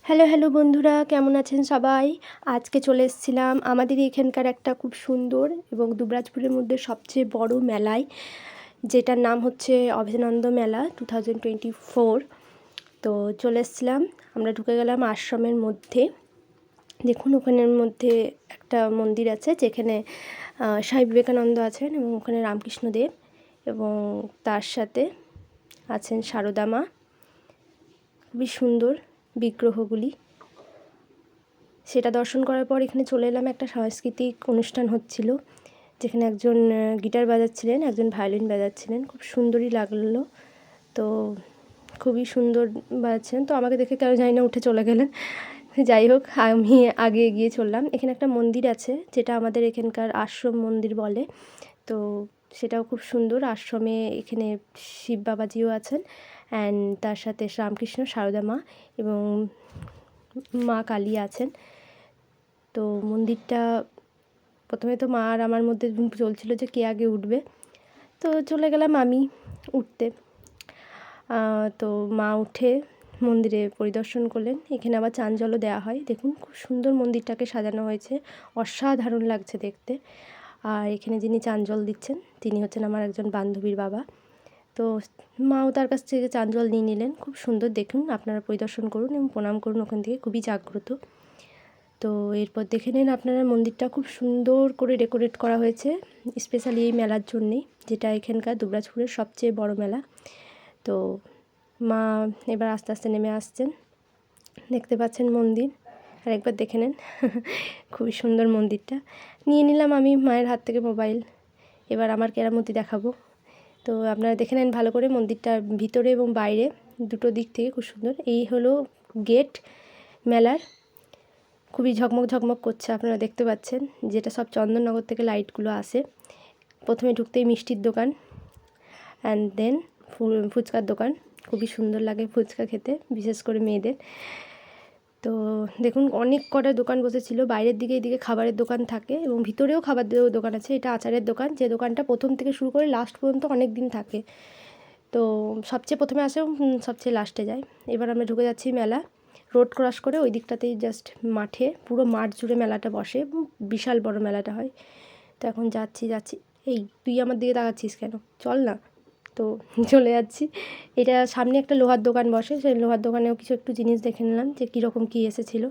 Hello hello বন্ধুরা, কেমন আছেন সবাই? আজকে চলে এসেছিলাম আমাদের এখানকার একটা খুব সুন্দর এবং দুবরাজপুরের মধ্যে সবচেয়ে বড় মেলায়, যেটার নাম হচ্ছে অভেদানন্দ মেলা 2024। তো চলে এসেছিলাম, আমরা ঢুকে গেলাম আশ্রমের মধ্যে। দেখুন ওখানের মধ্যে একটা মন্দির আছে যেখানে স্বামী বিবেকানন্দ আছেন এবং ওখানে রামকৃষ্ণদেব এবং তার সাথে আছেন সারদা মা। খুবই সুন্দর বিগ্রহগুলি। সেটা দর্শন করার পর এখানে চলে এলাম, একটা সাংস্কৃতিক অনুষ্ঠান হচ্ছিল যেখানে একজন গিটার বাজাচ্ছিলেন, একজন ভায়োলিন বাজাচ্ছিলেন, খুব সুন্দরই লাগলো। তো খুবই সুন্দর বাজাচ্ছিলেন, তো আমাকে দেখে কেন জানি না উঠে চলে গেলেন। যাই হোক, আমি আগে এগিয়ে চললাম। এখানে একটা মন্দির আছে যেটা আমাদের এখানকার আশ্রম মন্দির বলে, তো সেটাও খুব সুন্দর। আশ্রমে এখানে শিব বাবাজিও আছেন অ্যান্ড তার সাথে রামকৃষ্ণ, সারদা মা এবং মা কালী আছেন। তো মন্দিরটা প্রথমে তো মা আর আমার মধ্যে চলছিল যে কে আগে উঠবে, তো চলে গেলাম আমি উঠতে। তো মা উঠে মন্দিরে পরিদর্শন করলেন। এখানে আবার চান জলও দেওয়া হয়। দেখুন খুব সুন্দর মন্দিরটাকে সাজানো হয়েছে, অসাধারণ লাগছে দেখতে। আর এখানে যিনি চান জল দিচ্ছেন তিনি হচ্ছেন আমার একজন বান্ধবীর বাবা। তো মাও তার কাছ থেকে চান জল নিয়ে নিলেন। খুব সুন্দর, দেখুন আপনারা পরিদর্শন করুন এবং প্রণাম করুন ওখান থেকে, খুবই জাগ্রত। তো এরপর দেখে নিন আপনারা, মন্দিরটা খুব সুন্দর করে ডেকোরেট করা হয়েছে স্পেশালি এই মেলার জন্যেই, যেটা এখানকার দুবরাজপুরের সবচেয়ে বড় মেলা। তো মা এবার আস্তে আস্তে নেমে আসছেন, দেখতে পাচ্ছেন মন্দির, আর একবার দেখে নেন। খুবই সুন্দর মন্দিরটা। নিয়ে নিলাম আমি মায়ের হাত থেকে মোবাইল, এবার আমার কেরামতি দেখাবো। তো আপনারা দেখে নেন ভালো করে, মন্দিরটার ভিতরে এবং বাইরে দুটো দিক থেকে খুব সুন্দর। এই হলো গেট মেলার, খুবই ঝকমক ঝকমক করছে, আপনারা দেখতে পাচ্ছেন, যেটা সব চন্দননগর থেকে লাইটগুলো আসে। প্রথমে ঢুকতেই মিষ্টির দোকান অ্যান্ড দেন ফুচকার দোকান। খুবই সুন্দর লাগে ফুচকা খেতে, বিশেষ করে মেয়েদের। তো দেখুন অনেক কটা দোকান বসেছিল, বাইরের দিকে এদিকে খাবারের দোকান থাকে এবং ভিতরেও খাবার দোকান আছে। এটা আচারের দোকান, যে দোকানটা প্রথম থেকে শুরু করে লাস্ট পর্যন্ত অনেক দিন থাকে। তো সবচেয়ে প্রথমে আসে সবচেয়ে লাস্টে যায়। এবার আমরা ঢুকে যাচ্ছি মেলা। রোড ক্রস করে ওই দিকটাতেই জাস্ট মাঠে, পুরো মাঠ জুড়ে মেলাটা বসে, বিশাল বড় মেলাটা হয়। তো এখন যাচ্ছি। এই তুই আমার দিকে তাকাচ্ছিস কেন? চল না। তো চলে যাচ্ছি। এটা সামনে একটা লোহার দোকান বসে, সেই লোহার দোকানেও কিছু একটু জিনিস দেখে নিলাম যে কীরকম কী এসেছিলো।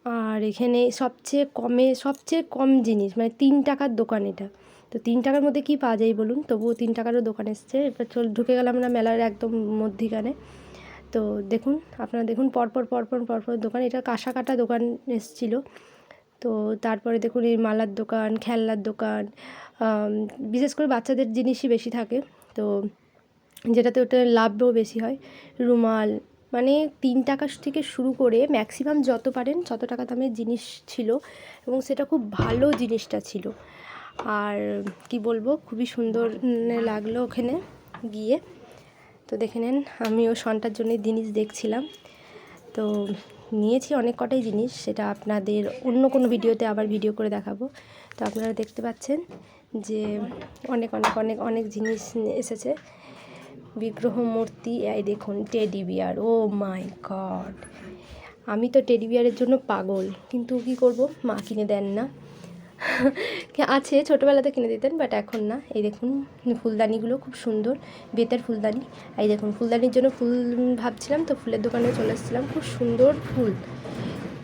আর এখানে সবচেয়ে কম জিনিস, মানে 3 টাকার দোকান এটা। তো 3 টাকার মধ্যে কী পাওয়া যায় বলুন? তবুও 3 টাকারও দোকান এসছে। এবার ঢুকে গেলাম আমরা মেলার একদম মধ্যিখানে। তো দেখুন, আপনারা দেখুন পরপর দোকান। এটা কাঁসা কাটা দোকান এসছিলো। তো তারপরে দেখুন এই মালার দোকান, খেলনার দোকান, বিশেষ করে বাচ্চাদের জিনিসই বেশি থাকে, তো যেটাতে ওটা লাভও বেশি হয়। রুমাল, মানে 3 টাকা থেকে শুরু করে ম্যাক্সিমাম যত পারেন তত টাকা দামের জিনিস ছিল এবং সেটা খুব ভালো জিনিসটা ছিল। আর কি বলবো, খুবই সুন্দর লাগলো ওখানে গিয়ে। তো দেখে নেন, আমিও সন্টার জন্য জিনিস দেখছিলাম। তো নিয়েছি অনেক কটাই জিনিস, সেটা আপনাদের অন্য কোনো ভিডিওতে আবার ভিডিও করে দেখাবো। তো আপনারা দেখতে পাচ্ছেন যে অনেক জিনিস এসেছে, বিগ্রহ, মূর্তি। এই দেখুন টেডি বিয়ার, ও মাই গড! আমি তো টেডি বিয়ারের জন্য পাগল, কিন্তু কি করব, মা কিনে দেন না। আছে, ছোটোবেলাতে কিনে দিতেন, বাট এখন না। এই দেখুন ফুলদানিগুলো খুব সুন্দর, বেতের ফুলদানি। এই দেখুন ফুলদানির জন্য ফুল ভাবছিলাম, তো ফুলের দোকানে চলে এসেছিলাম। খুব সুন্দর ফুল,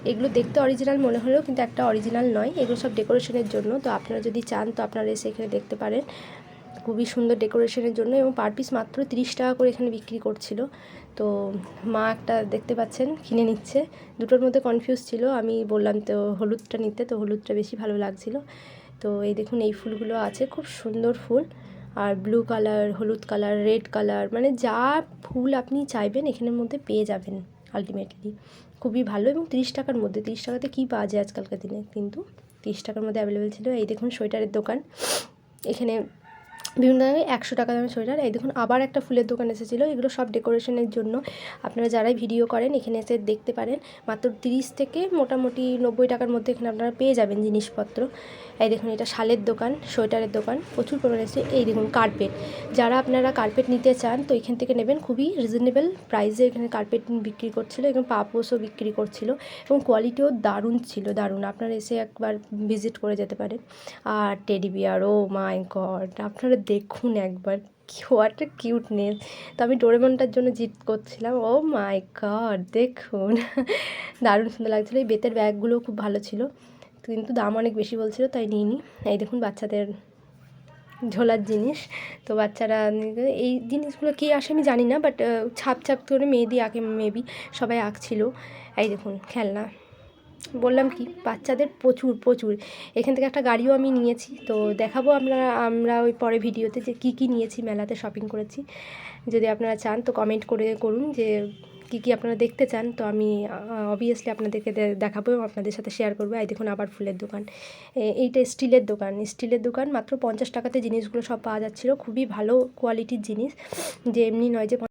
এগুলো দেখতে অরিজিনাল মনে হলেও কিন্তু একটা অরিজিনাল নয়, এগুলো সব ডেকোরেশনের জন্য। তো আপনারা যদি চান তো আপনারা এসে এখানে দেখতে পারেন, খুবই সুন্দর ডেকোরেশনের জন্য। এবং পার পিস মাত্র 30 টাকা করে এখানে বিক্রি করছিল। তো মা একটা দেখতে পাচ্ছেন কিনে নিচ্ছে, দুটোর মধ্যে কনফিউজ ছিল। আমি বললাম তো হলুদটা নিতে, তো হলুদটা বেশি ভালো লাগছিল। তো এই দেখুন এই ফুলগুলো আছে, খুব সুন্দর ফুল, আর ব্লু কালার, হলুদ কালার, রেড কালার, মানে যা ফুল আপনি চাইবেন এখানের মধ্যে পেয়ে যাবেন আলটিমেটলি। খুবই ভালো এবং 30 টাকার মধ্যে। 30 টাকাতে কী পাওয়া যায় আজকালকার দিনে, কিন্তু 30 টাকার মধ্যে অ্যাভেলেবেল ছিল। এই দেখুন সোয়েটারের দোকান, এখানে বিভিন্ন দামে 100 টাকা দামের সোয়েটার। এই দেখুন আবার একটা ফুলের দোকান এসেছিলো, এগুলো সব ডেকোরেশনের জন্য। আপনারা যারাই ভিডিও করেন এখানে এসে দেখতে পারেন, মাত্র 30 থেকে মোটামুটি 90 টাকার মধ্যে এখানে আপনারা পেয়ে যাবেন জিনিসপত্র। এই দেখুন এটা শালের দোকান, সোয়েটারের দোকান, প্রচুর পরিমাণে এসেছে। এই দেখুন কার্পেট, যারা আপনারা কার্পেট নিতে চান তো এখান থেকে নেবেন, খুবই রিজনেবল প্রাইসে এখানে কার্পেট বিক্রি করছিলো এবং পাপোশও বিক্রি করছিলো এবং কোয়ালিটিও দারুণ ছিল, দারুণ। আপনারা এসে একবার ভিজিট করে যেতে পারেন। আর টেডি বিয়ার, ও মাই গড, আপনারা দেখুন একবার, হোয়াট এ কিউটনেস। তো আমি ডোরেমনটার জন্য জিদ করছিলাম, ও মাই গড দেখুন দারুণ সুন্দর লাগছিলো। এই বেতের ব্যাগগুলোও খুব ভালো ছিল, কিন্তু দাম অনেক বেশি বলছিল তাই নিইনি। এই দেখুন বাচ্চাদের ঝোলার জিনিস, তো বাচ্চারা এই জিনিসগুলো কী আসে আমি জানি না, বাট ছাপ ছাপ করে মেহেদি আঁকে মেবি, সবাই আঁকছিল। এই দেখুন খেলনা, বললাম কি বাচ্চাদের প্রচুর প্রচুর। এখান থেকে একটা গাড়িও আমি নিয়েছি, তো দেখাবো আমরা ওই পরে ভিডিওতে যে কী কী নিয়েছি, মেলাতে শপিং করেছি। যদি আপনারা চান তো কমেন্ট করুন যে কী কী আপনারা দেখতে চান, তো আমি অবভিয়াসলি আপনাদেরকে দেখাবো এবং আপনাদের সাথে শেয়ার করবো। এই দেখুন আবার ফুলের দোকান, এইটা স্টিলের দোকান, মাত্র 50 টাকাতে জিনিসগুলো সব পাওয়া যাচ্ছিলো, খুবই ভালো কোয়ালিটির জিনিস, যে এমনি নয় যে